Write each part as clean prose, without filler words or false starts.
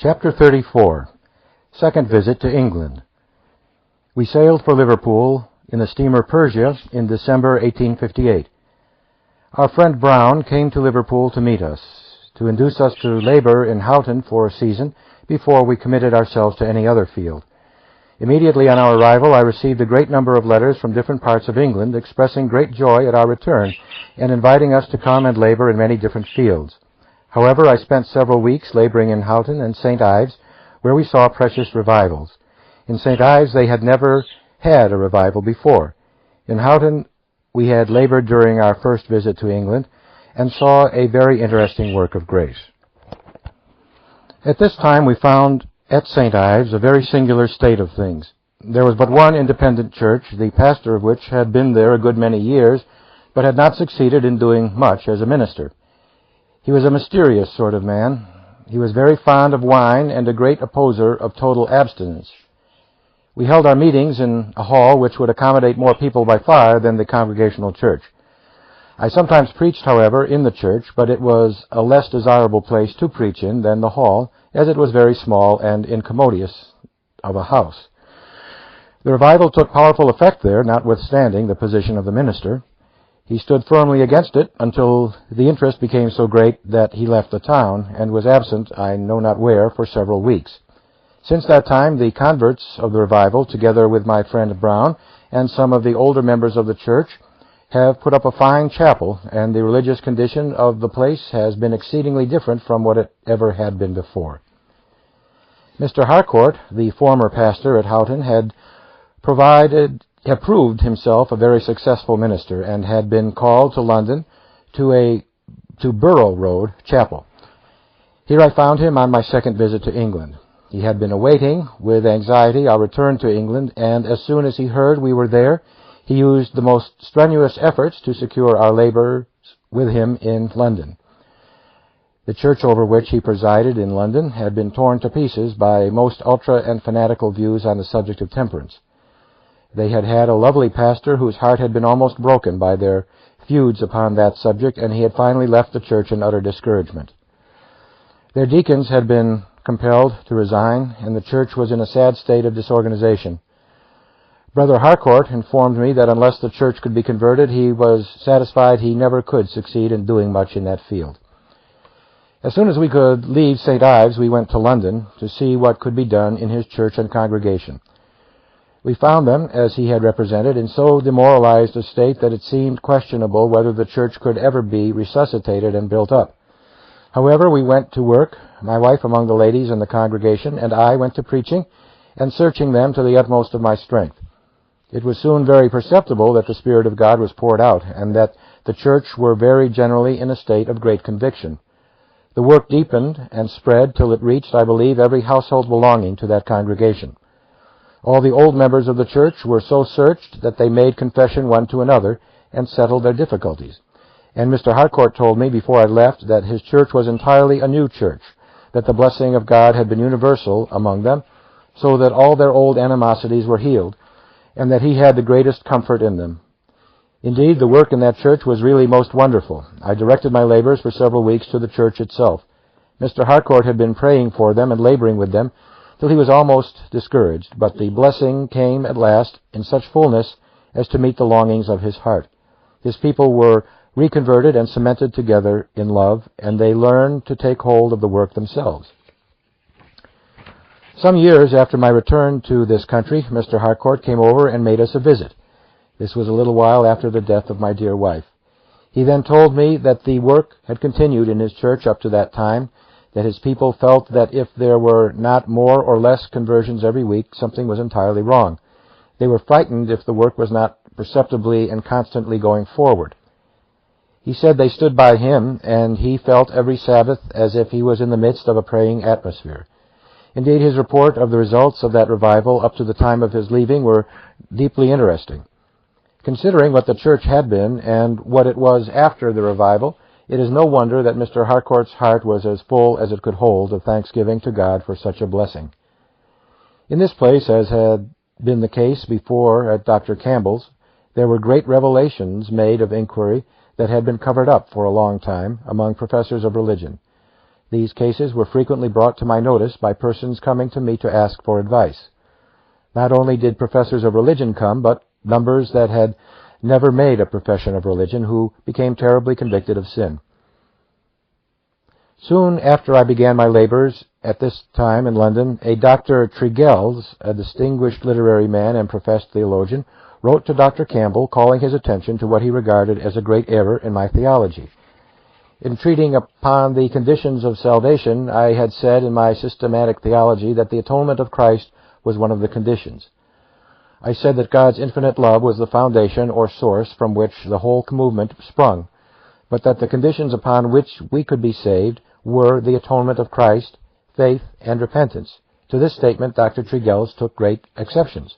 Chapter 34. Second Visit to England. We sailed for Liverpool in the steamer Persia in December 1858. Our friend Brown came to Liverpool to meet us, to induce us to labor in Houghton for a season before we committed ourselves to any other field. Immediately on our arrival, I received a great number of letters from different parts of England expressing great joy at our return and inviting us to come and labor in many different fields. However, I spent several weeks laboring in Houghton and St. Ives, where we saw precious revivals. In St. Ives, they had never had a revival before. In Houghton, we had labored during our first visit to England and saw a very interesting work of grace. At this time, we found at St. Ives a very singular state of things. There was but one independent church, the pastor of which had been there a good many years, but had not succeeded in doing much as a minister. He was a mysterious sort of man. He was very fond of wine and a great opposer of total abstinence. We held our meetings in a hall which would accommodate more people by far than the Congregational Church. I sometimes preached, however, in the church, but it was a less desirable place to preach in than the hall, as it was very small and incommodious of a house. The revival took powerful effect there, notwithstanding the position of the minister. He stood firmly against it until the interest became so great that he left the town and was absent, I know not where, for several weeks. Since that time, the converts of the revival, together with my friend Brown and some of the older members of the church, have put up a fine chapel, and the religious condition of the place has been exceedingly different from what it ever had been before. Mr. Harcourt, the former pastor at Houghton, had proved himself a very successful minister and had been called to London to Borough Road Chapel. Here I found him on my second visit to England. He had been awaiting with anxiety our return to England, and as soon as he heard we were there, he used the most strenuous efforts to secure our labors with him in London. The church over which he presided in London had been torn to pieces by most ultra and fanatical views on the subject of temperance. They had had a lovely pastor whose heart had been almost broken by their feuds upon that subject, and he had finally left the church in utter discouragement. Their deacons had been compelled to resign, and the church was in a sad state of disorganization. Brother Harcourt informed me that unless the church could be converted, he was satisfied he never could succeed in doing much in that field. As soon as we could leave St. Ives, we went to London to see what could be done in his church and congregation. We found them, as he had represented, in so demoralized a state that it seemed questionable whether the church could ever be resuscitated and built up. However, we went to work, my wife among the ladies in the congregation, and I went to preaching and searching them to the utmost of my strength. It was soon very perceptible that the Spirit of God was poured out, and that the church were very generally in a state of great conviction. The work deepened and spread till it reached, I believe, every household belonging to that congregation. All the old members of the church were so searched that they made confession one to another and settled their difficulties. And Mr. Harcourt told me before I left that his church was entirely a new church, that the blessing of God had been universal among them, so that all their old animosities were healed, and that he had the greatest comfort in them. Indeed, the work in that church was really most wonderful. I directed my labors for several weeks to the church itself. Mr. Harcourt had been praying for them and laboring with them till he was almost discouraged, but the blessing came at last in such fullness as to meet the longings of his heart. His people were reconverted and cemented together in love, and they learned to take hold of the work themselves. Some years after my return to this country, Mr. Harcourt came over and made us a visit. This was a little while after the death of my dear wife. He then told me that the work had continued in his church up to that time, that his people felt that if there were not more or less conversions every week, something was entirely wrong. They were frightened if the work was not perceptibly and constantly going forward. He said they stood by him, and he felt every Sabbath as if he was in the midst of a praying atmosphere. Indeed, his report of the results of that revival up to the time of his leaving were deeply interesting. Considering what the church had been and what it was after the revival, it is no wonder that Mr. Harcourt's heart was as full as it could hold of thanksgiving to God for such a blessing. In this place, as had been the case before at Dr. Campbell's, there were great revelations made of inquiry that had been covered up for a long time among professors of religion. These cases were frequently brought to my notice by persons coming to me to ask for advice. Not only did professors of religion come, but numbers that had never made a profession of religion who became terribly convicted of sin. Soon after I began my labors at this time in London, a Dr. Tregelles, a distinguished literary man and professed theologian, wrote to Dr. Campbell calling his attention to what he regarded as a great error in my theology. In treating upon the conditions of salvation, I had said in my systematic theology that the atonement of Christ was one of the conditions. I said that God's infinite love was the foundation or source from which the whole movement sprung, but that the conditions upon which we could be saved were the atonement of Christ, faith, and repentance. To this statement, Dr. Tregelles took great exceptions.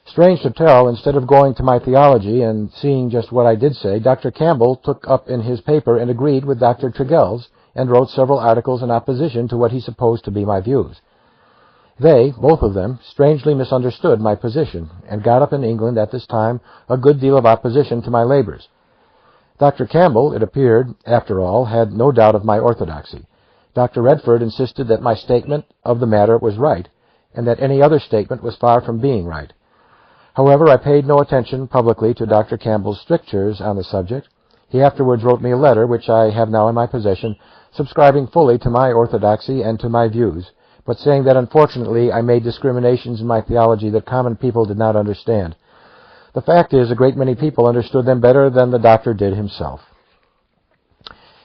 Strange to tell, instead of going to my theology and seeing just what I did say, Dr. Campbell took up in his paper and agreed with Dr. Tregelles and wrote several articles in opposition to what he supposed to be my views. They, both of them, strangely misunderstood my position and got up in England at this time a good deal of opposition to my labors. Dr. Campbell, it appeared, after all, had no doubt of my orthodoxy. Dr. Redford insisted that my statement of the matter was right, and that any other statement was far from being right. However, I paid no attention publicly to Dr. Campbell's strictures on the subject. He afterwards wrote me a letter, which I have now in my possession, subscribing fully to my orthodoxy and to my views, but saying that unfortunately I made discriminations in my theology that common people did not understand. The fact is, a great many people understood them better than the doctor did himself.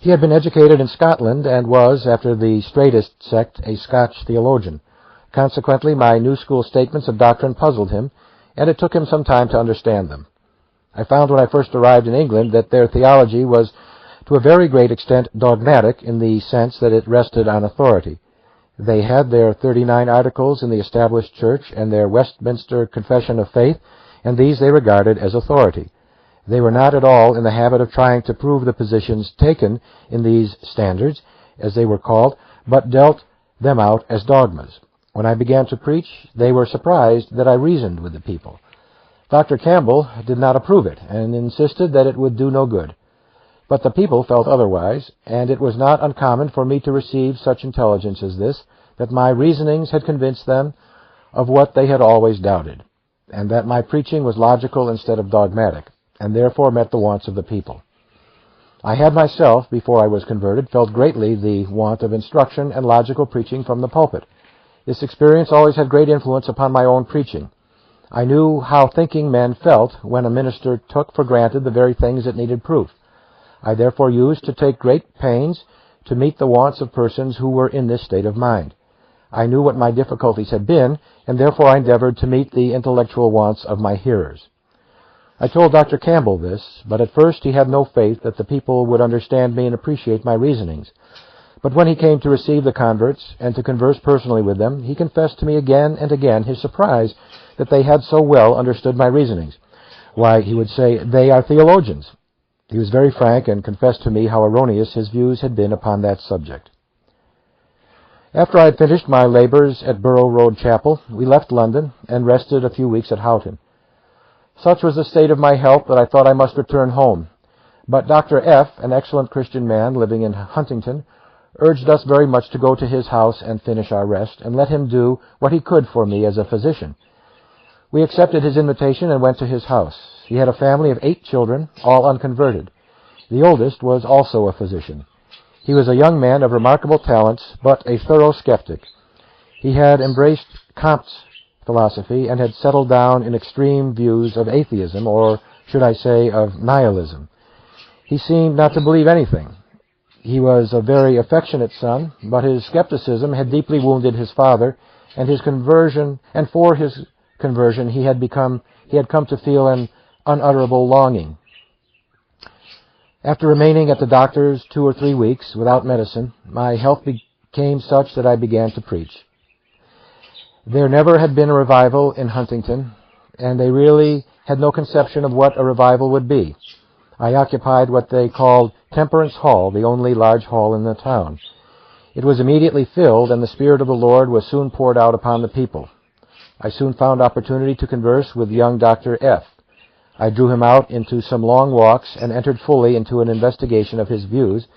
He had been educated in Scotland and was, after the straightest sect, a Scotch theologian. Consequently, my New School statements of doctrine puzzled him, and it took him some time to understand them. I found when I first arrived in England that their theology was to a very great extent dogmatic in the sense that it rested on authority. They had their 39 articles in the established church and their Westminster Confession of Faith, and these they regarded as authority. They were not at all in the habit of trying to prove the positions taken in these standards, as they were called, but dealt them out as dogmas. When I began to preach, they were surprised that I reasoned with the people. Dr. Campbell did not approve it, and insisted that it would do no good. But the people felt otherwise, and it was not uncommon for me to receive such intelligence as this, that my reasonings had convinced them of what they had always doubted, and that my preaching was logical instead of dogmatic, and therefore met the wants of the people. I had myself, before I was converted, felt greatly the want of instruction and logical preaching from the pulpit. This experience always had great influence upon my own preaching. I knew how thinking men felt when a minister took for granted the very things that needed proof. I therefore used to take great pains to meet the wants of persons who were in this state of mind. I knew what my difficulties had been, and therefore I endeavored to meet the intellectual wants of my hearers. I told Dr. Campbell this, but at first he had no faith that the people would understand me and appreciate my reasonings. But when he came to receive the converts and to converse personally with them, he confessed to me again and again his surprise that they had so well understood my reasonings. Why, he would say, they are theologians. He was very frank and confessed to me how erroneous his views had been upon that subject. After I had finished my labors at Borough Road Chapel, we left London and rested a few weeks at Houghton. Such was the state of my health that I thought I must return home. But Dr. F., an excellent Christian man living in Huntington, urged us very much to go to his house and finish our rest, and let him do what he could for me as a physician. We accepted his invitation and went to his house. He had a family of 8 children, all unconverted. The oldest was also a physician. He was a young man of remarkable talents, but a thorough skeptic. He had embraced Comte's philosophy and had settled down in extreme views of atheism, or should I say, of nihilism. He seemed not to believe anything. He was a very affectionate son, but his skepticism had deeply wounded his father, and for his conversion he had come to feel an unutterable longing. After remaining at the doctor's 2 or 3 weeks without medicine, my health became such that I began to preach. There never had been a revival in Huntington, and they really had no conception of what a revival would be. I occupied what they called Temperance Hall, the only large hall in the town. It was immediately filled, and the Spirit of the Lord was soon poured out upon the people. I soon found opportunity to converse with young Dr. F. I drew him out into some long walks and entered fully into an investigation of his views,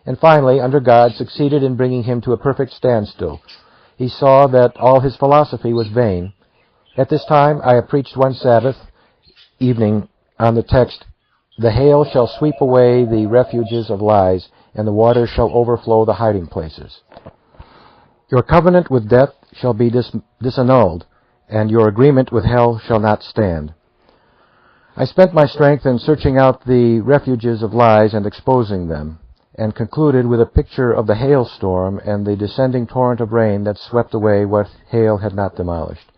and finally, under God, succeeded in bringing him to a perfect standstill. He saw that all his philosophy was vain. At this time, I have preached one Sabbath evening on the text, "The hail shall sweep away the refuges of lies, and the waters shall overflow the hiding places. Your covenant with death shall be disannulled, and your agreement with hell shall not stand." I spent my strength in searching out the refuges of lies and exposing them, and concluded with a picture of the hailstorm and the descending torrent of rain that swept away what hail had not demolished.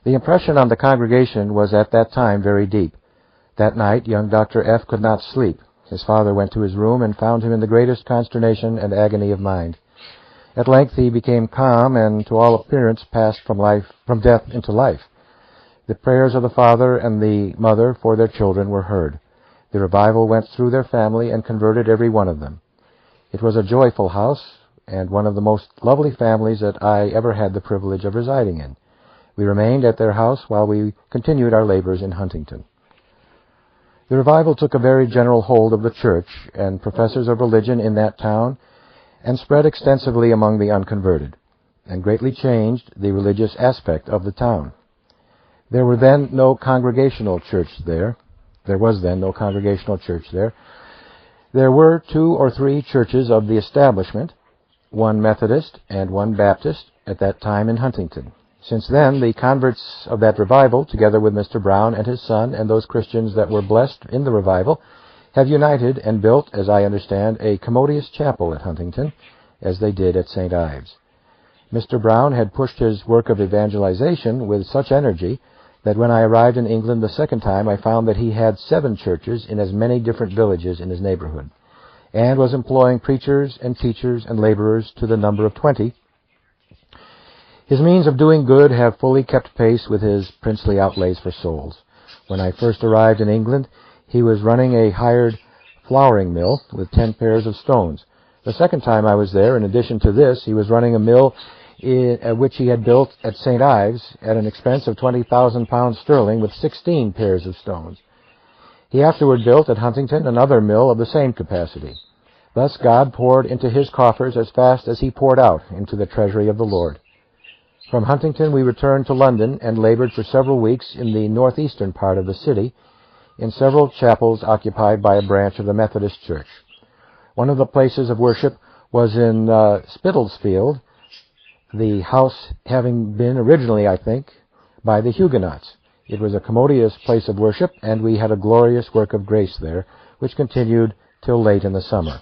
The impression on the congregation was at that time very deep. That night, young Dr. F. could not sleep. His father went to his room and found him in the greatest consternation and agony of mind. At length he became calm and, to all appearance, passed from death into life. The prayers of the father and the mother for their children were heard. The revival went through their family and converted every one of them. It was a joyful house, and one of the most lovely families that I ever had the privilege of residing in. We remained at their house while we continued our labors in Huntington. The revival took a very general hold of the church and professors of religion in that town, and spread extensively among the unconverted, and greatly changed the religious aspect of the town. There was then no congregational church there. There were 2 or 3 churches of the establishment, one Methodist and one Baptist, at that time in Huntington. Since then, the converts of that revival, together with Mr. Brown and his son and those Christians that were blessed in the revival, have united and built, as I understand, a commodious chapel at Huntington, as they did at St. Ives. Mr. Brown had pushed his work of evangelization with such energy that when I arrived in England the second time, I found that he had 7 churches in as many different villages in his neighborhood, and was employing preachers and teachers and laborers to the number of 20. His means of doing good have fully kept pace with his princely outlays for souls. When I first arrived in England, he was running a hired flouring mill with 10 pairs of stones. The second time I was there, in addition to this, he was running a mill which he had built at St. Ives at an expense of £20,000 sterling with 16 pairs of stones. He afterward built at Huntington another mill of the same capacity. Thus God poured into his coffers as fast as he poured out into the treasury of the Lord. From Huntington we returned to London and labored for several weeks in the northeastern part of the city, in several chapels occupied by a branch of the Methodist Church. One of the places of worship was in Spitalsfield, the house having been originally, I think, by the Huguenots. It was a commodious place of worship, and we had a glorious work of grace there, which continued till late in the summer.